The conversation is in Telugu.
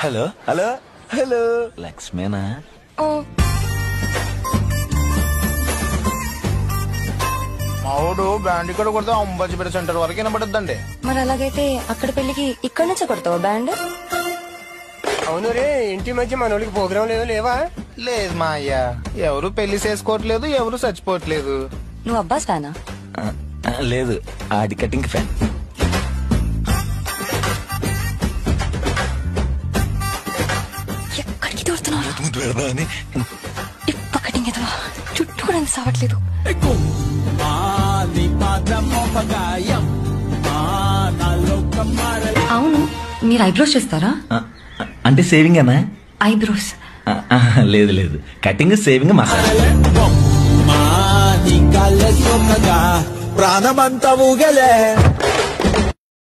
హలో హలో హలో లక్ష్మేనా? మావుడు బ్యాండ్ ఇక్కడ కొడితే అంబాజీపేట సెంటర్ వరకు వినబడుద్దండి. మరి అలాగైతే అక్కడ పెళ్లికి ఇక్కడ నుంచే కొడతావా బ్యాండ్? అవును రే, ఇంటి మధ్య మనోళ్ళకి ప్రోగ్రాం లేవా? లేదు మా అయ్య, ఎవరు పెళ్లి చేసుకోవట్లేదు, ఎవరు చచ్చిపోవట్లేదు. నువ్వు అబ్బాస్ ఫ్యానా? లేదు, ఆడి కటింగ్ ఫ్యాన్. ఎక్కడికి దూరుతున్నావు? టిప్ప కటింగ్ ఎదవా, చుట్టూ కూడా సావట్లేదు. అవును, మీరు ఐబ్రోస్ చేస్తారా? అంటే సేవింగ్ అనా? ఐబ్రోస్ లేదు లేదు, కటింగ్ సేవింగ్ మసాలా. ప్రాణమంతా ఊగలే